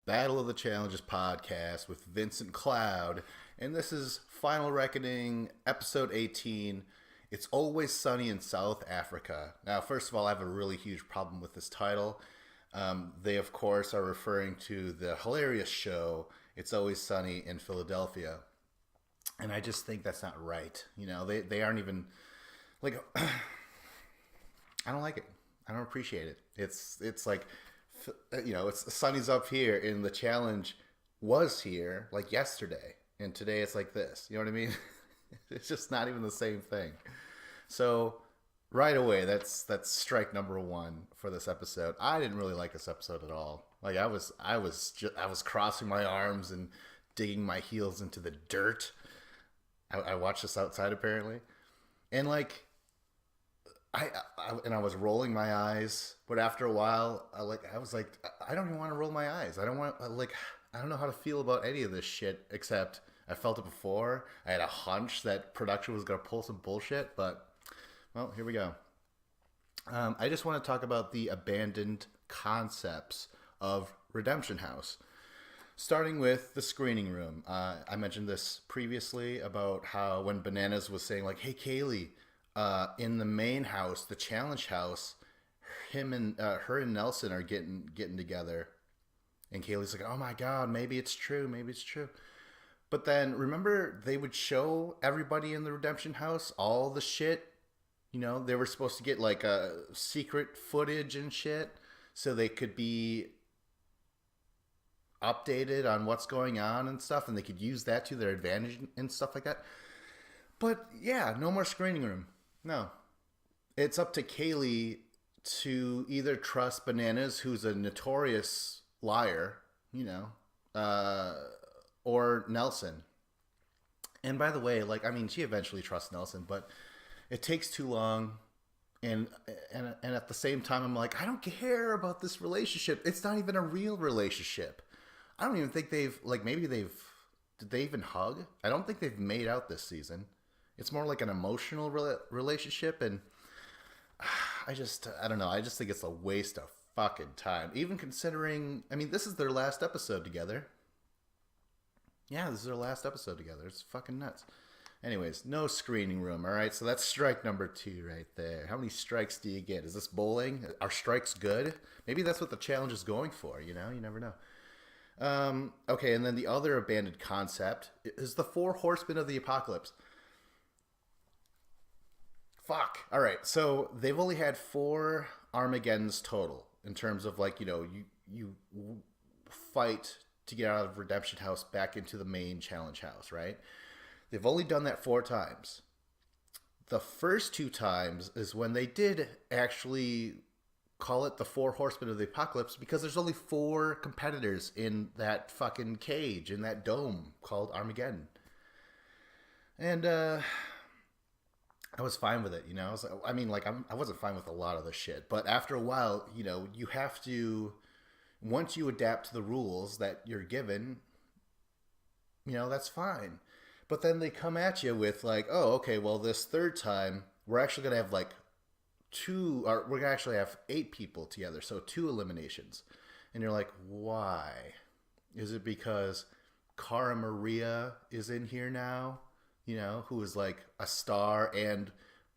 Battle of the Challenges podcast with Vincent Cloud, and this is Final Reckoning, episode 18. It's Always Sunny in South Africa. Now, first of all, I have a really huge problem with this title. They, of course, are referring to the hilarious show It's Always Sunny in Philadelphia, and I just think that's not right. They aren't even like I don't like it. I don't appreciate it. It's like it's sunny's up here, and the challenge was here like yesterday, and today it's like this. You know what I mean? It's just not even the same thing. So right away, that's strike number one for this episode. I didn't really like this episode at all. Like I was crossing my arms and digging my heels into the dirt. I watched this outside apparently, and like I was rolling my eyes, but after a while, I was like, I don't even want to roll my eyes. I don't want I don't know how to feel about any of this shit. Except I felt it before. I had a hunch that production was gonna pull some bullshit, but well, here we go. I just want to talk about the abandoned concepts of Redemption House. Starting with the screening room. I mentioned this previously about how when Bananas was saying like, "Hey Kaylee, in the main house, the challenge house, her and Nelson are getting together," and Kaylee's like, "Oh my god, maybe it's true, maybe it's true." But then remember they would show everybody in the Redemption House all the shit. They were supposed to get like a secret footage and shit so they could be updated on what's going on and stuff, and they could use that to their advantage and stuff like that. But yeah, no more screening room. No. It's up to Kaylee to either trust Bananas, who's a notorious liar, uh, or Nelson. And by the way, she eventually trusts Nelson, but it takes too long. And at the same time, I'm like, I don't care about this relationship. It's not even a real relationship. I don't even think did they even hug? I don't think they've made out this season. It's more like an emotional relationship, and I don't know. I just think it's a waste of fucking time. Even considering, this is their last episode together. Yeah, this is their last episode together. It's fucking nuts. Anyways, no screening room. All right, so that's strike number 2 right there. How many strikes do you get? Is this bowling? Are strikes good? Maybe that's what the challenge is going for. You never know. Okay, and then the other abandoned concept is the four horsemen of the apocalypse. Fuck. All right. So they've only had four Armageddons total in terms of you fight to get out of Redemption House back into the main challenge house, right? They've only done that 4 times. The first 2 times is when they did actually call it the four horsemen of the apocalypse because there's only 4 competitors in that fucking cage in that dome called Armageddon. And I was fine with it. I wasn't fine with a lot of the shit, but after a while, you have to, once you adapt to the rules that you're given, that's fine. But then they come at you with like, oh, okay, well, this third time we're actually gonna have like we're gonna actually have 8 people together, so 2 eliminations, and you're like, why? Is it because Cara Maria is in here now? Who is like a star and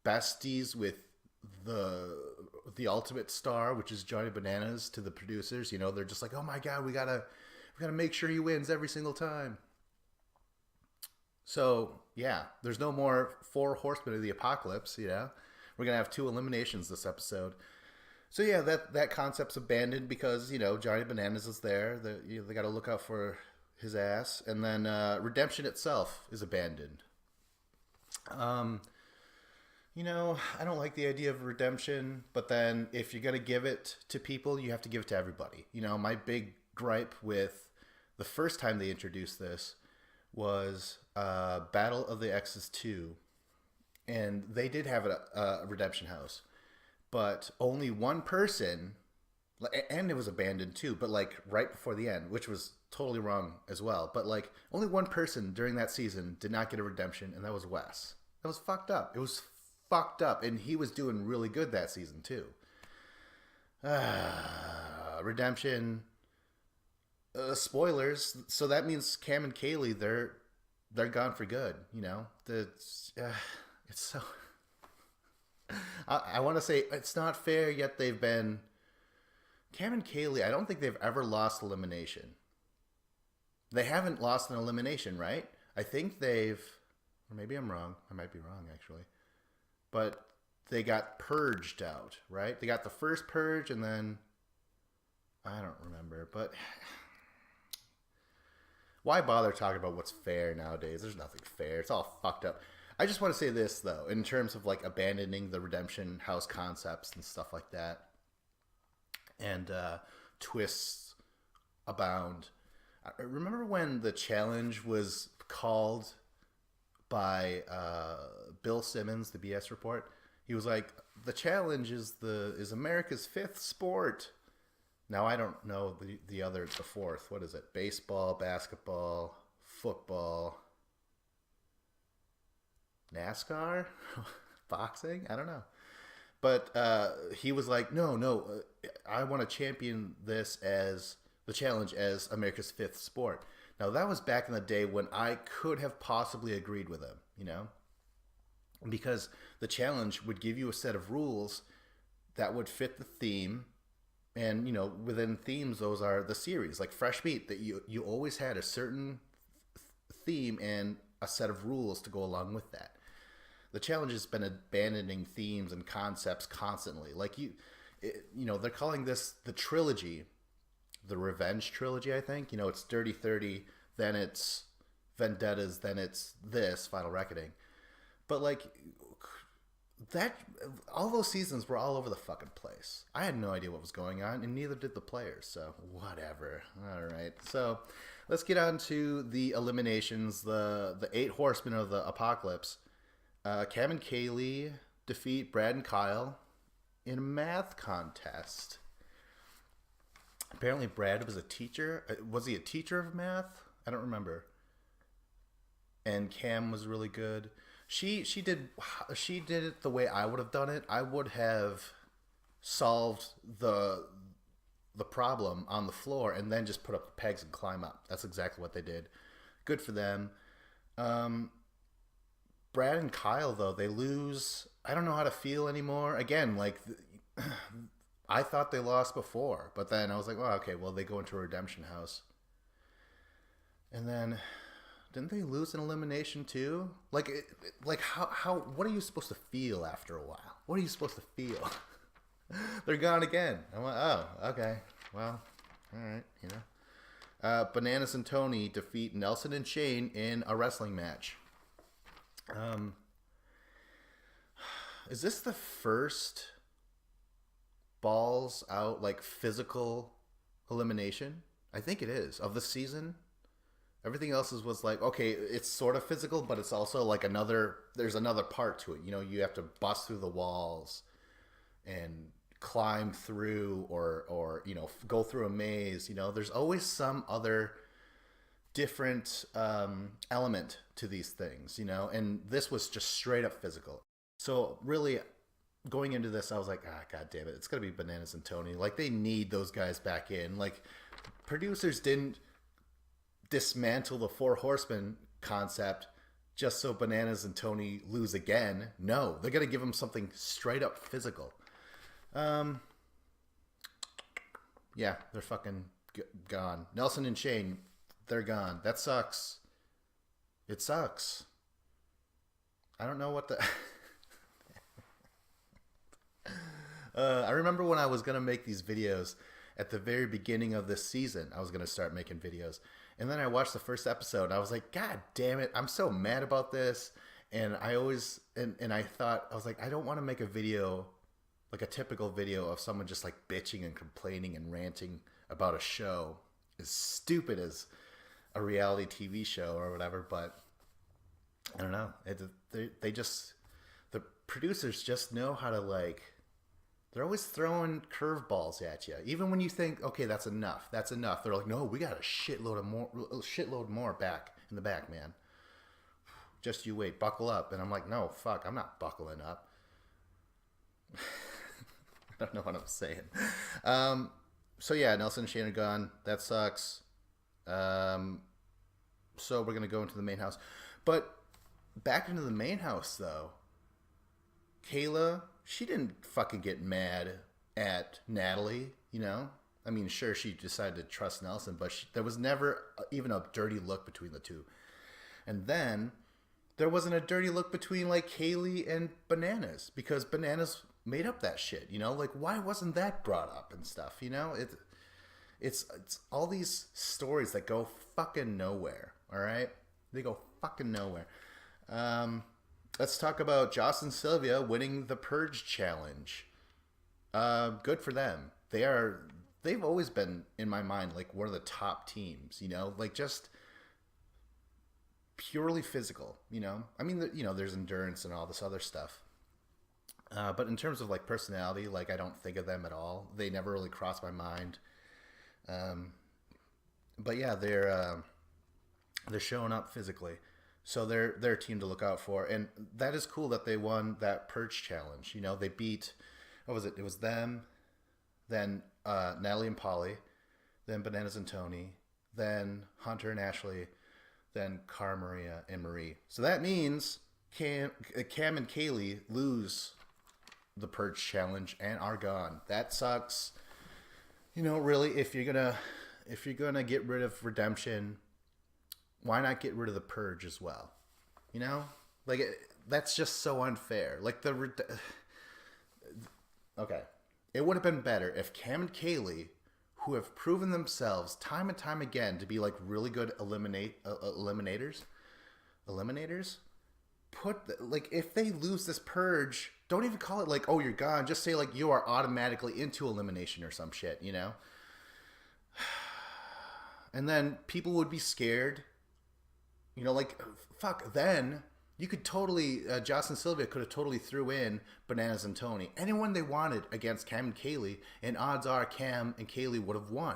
besties with the ultimate star, which is Johnny Bananas to the producers. They're just like, oh my god, we gotta make sure he wins every single time. So yeah, there's no more four horsemen of the apocalypse. We're gonna have 2 eliminations this episode. So yeah, that concept's abandoned because Johnny Bananas is there. They got to look out for his ass, and then redemption itself is abandoned. Um, I don't like the idea of redemption, but then if you're gonna give it to people, you have to give it to everybody. My big gripe with the first time they introduced this was Battle of the Exes 2, and they did have a redemption house, but only one person, and it was abandoned too, but like right before the end, which was totally wrong as well. But like only one person during that season did not get a redemption, and that was Wes. That was fucked up. It was fucked up, and he was doing really good that season too. Redemption spoilers. So that means Cam and Kaylee, they're gone for good. You know, it's so. I want to say it's not fair. Yet they've been Cam and Kaylee. I don't think they've ever lost elimination. They haven't lost an elimination, right? I think they've, or maybe I'm wrong. I might be wrong actually, but they got purged out, right? They got the first purge, and then I don't remember, but why bother talking about what's fair nowadays? There's nothing fair. It's all fucked up. I just want to say this though, in terms of like abandoning the redemption house concepts and stuff like that, and twists abound. I remember when the challenge was called by Bill Simmons, the BS report. He was like, "The challenge is America's fifth sport." Now I don't know the fourth. What is it? Baseball, basketball, football, NASCAR, boxing. I don't know. But he was like, no, I want to champion this as the challenge as America's fifth sport. Now that was back in the day when I could have possibly agreed with him, you know, because the challenge would give you a set of rules that would fit the theme. And, you know, within themes, those are the series, like Fresh Meat, that you always had a certain theme and a set of rules to go along with that. The challenge has been abandoning themes and concepts constantly. Like, you know, they're calling this the trilogy, the Revenge trilogy, I think. You know, it's Dirty 30, then it's Vendettas, then it's this, Final Reckoning. But, like, that all those seasons were all over the fucking place. I had no idea what was going on, and neither did the players. So whatever. All right. So let's get on to the eliminations. The 8 horsemen of the apocalypse. Cam and Kaylee defeat Brad and Kyle in a math contest. Apparently, Brad was a teacher. Was he a teacher of math? I don't remember. And Cam was really good. She did it the way I would have done it. I would have solved the problem on the floor and then just put up the pegs and climb up. That's exactly what they did. Good for them. Brad and Kyle, though, they lose. I don't know how to feel anymore. Again, like, I thought they lost before, but then I was like, oh, okay, well, they go into a redemption house. And then, didn't they lose an elimination too? Like how? What are you supposed to feel after a while? What are you supposed to feel? They're gone again. I'm like, oh, okay, well, all right, you know. Bananas and Tony defeat Nelson and Shane in a wrestling match. Is this the first balls out, like, physical elimination? I think it is, of the season. Everything else was like, okay, it's sort of physical, but it's also like there's another part to it. You know, you have to bust through the walls and climb through or you know, go through a maze. You know, there's always some other different element to these things, you know, and this was just straight up physical. So really, going into this, I was like, god damn it, it's gonna be Bananas and Tony. Like, they need those guys back in. Like, producers didn't dismantle the 4 horsemen concept just so Bananas and Tony lose again. No, they're gonna give them something straight up physical. Yeah, they're fucking gone. Nelson and Shane, they're gone. That sucks. It sucks. I don't know what the I remember when I was gonna make these videos at the very beginning of this season. I was gonna start making videos, and then I watched the first episode. And I was like, God damn it! I'm so mad about this. And I always and I thought, I was like, I don't want to make a video, like a typical video of someone just like bitching and complaining and ranting about a show as stupid as a reality TV show or whatever. But I don't know. They just, the producers just know how to, like, they're always throwing curveballs at you. Even when you think, okay, that's enough. They're like, no, we got a shitload more back in the back, man. Just you wait, buckle up. And I'm like, no, fuck, I'm not buckling up. I don't know what I'm saying. So yeah, Nelson and Shane are gone. That sucks. Um, so we're gonna go into the main house, but back into the main house though. Kayla, she didn't fucking get mad at Natalie. You know, I mean, sure, she decided to trust Nelson, but there was never even a dirty look between the two. And then there wasn't a dirty look between like Kaylee and Bananas because Bananas made up that shit. You know, like why wasn't that brought up and stuff? You know, it's all these stories that go fucking nowhere. All right, they go fucking nowhere. Let's talk about Joss and Sylvia winning the Purge challenge. Good for them. They've always been in my mind like one of the top teams. You know, like just purely physical. You know, I mean, you know, there's endurance and all this other stuff. But in terms of like personality, like I don't think of them at all. They never really crossed my mind. But yeah, they're showing up physically, so they're a team to look out for, and that is cool that they won that Purge challenge. You know, they beat what was it? It was them, then Natalie and Polly, then Bananas and Tony, then Hunter and Ashley, then Cara Maria and Marie. So that means Cam and Kaylee lose the Purge challenge and are gone. That sucks. You know, really, if you're gonna get rid of Redemption, why not get rid of the Purge as well? You know, like that's just so unfair. Like okay, it would have been better if Cam and Kaylee, who have proven themselves time and time again to be like really good eliminators, like if they lose this Purge, don't even call it like, oh, you're gone. Just say like you are automatically into elimination or some shit, you know? And then people would be scared. You know, like, fuck, then you could totally, Joss and Sylvia could have totally threw in Bananas and Tony. Anyone they wanted against Cam and Kaylee, and odds are Cam and Kaylee would have won.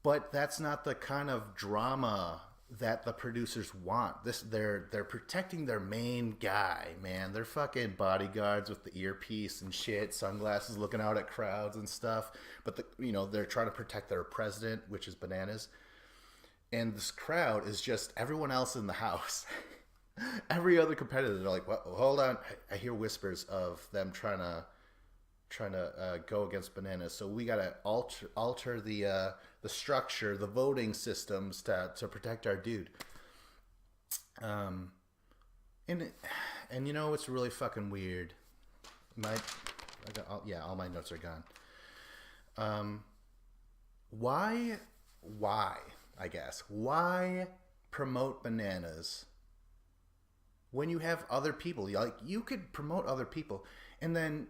But that's not the kind of drama that the producers want. They're protecting their main guy, man. They're fucking bodyguards with the earpiece and shit, sunglasses, looking out at crowds and stuff. But they're trying to protect their president, which is Bananas. And this crowd is just everyone else in the house. Every other competitor, they're like, well, hold on. I hear whispers of them trying to go against Bananas. So we got to alter the structure, the voting systems to protect our dude. And you know, it's really fucking weird. All my notes are gone. Why, I guess, why promote Bananas when you have other people? Like, you could promote other people, and then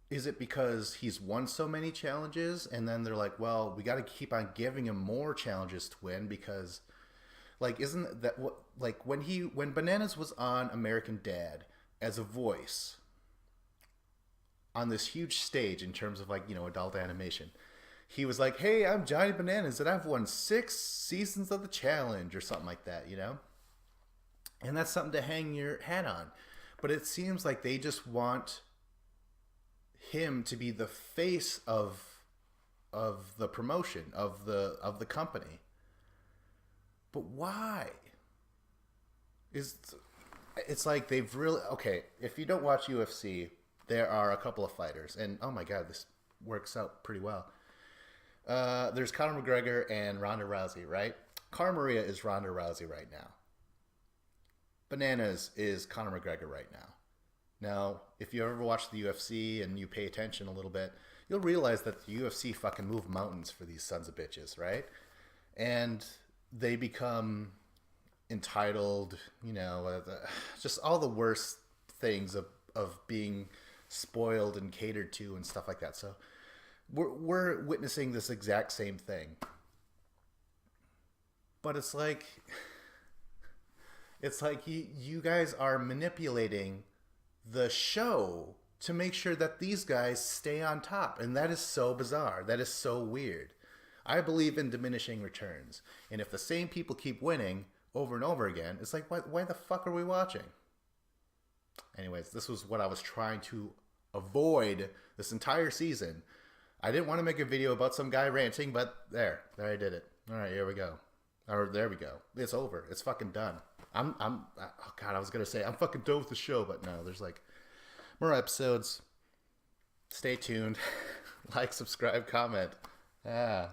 is it because he's won so many challenges, and then they're like, well, we got to keep on giving him more challenges to win because, like, isn't that what, like, when Bananas was on American Dad as a voice on this huge stage in terms of, like, you know, adult animation, he was like, hey, I'm Johnny Bananas, and I've won 6 seasons of the challenge or something like that, you know? And that's something to hang your hat on. But it seems like they just want him to be the face of the promotion of the company. But why? It's like they've really, okay, if you don't watch UFC, there are a couple of fighters, and oh my god, this works out pretty well. There's Conor McGregor and Ronda Rousey, right? Cara Maria is Ronda Rousey right now. Bananas is Conor McGregor right now. Now, if you ever watch the UFC and you pay attention a little bit, you'll realize that the UFC fucking move mountains for these sons of bitches, right? And they become entitled, you know, just all the worst things of being spoiled and catered to and stuff like that. So we're witnessing this exact same thing. But it's like you guys are manipulating the show to make sure that these guys stay on top. And that is so bizarre. That is so weird. I believe in diminishing returns. And if the same people keep winning over and over again, it's like, why the fuck are we watching? Anyways, this was what I was trying to avoid this entire season. I didn't want to make a video about some guy ranting, but there I did it. All right, here we go. Or there we go. It's over. It's fucking done. Oh God, I was gonna say I'm fucking done with the show, but no. There's like more episodes. Stay tuned. Like, subscribe, comment. Yeah.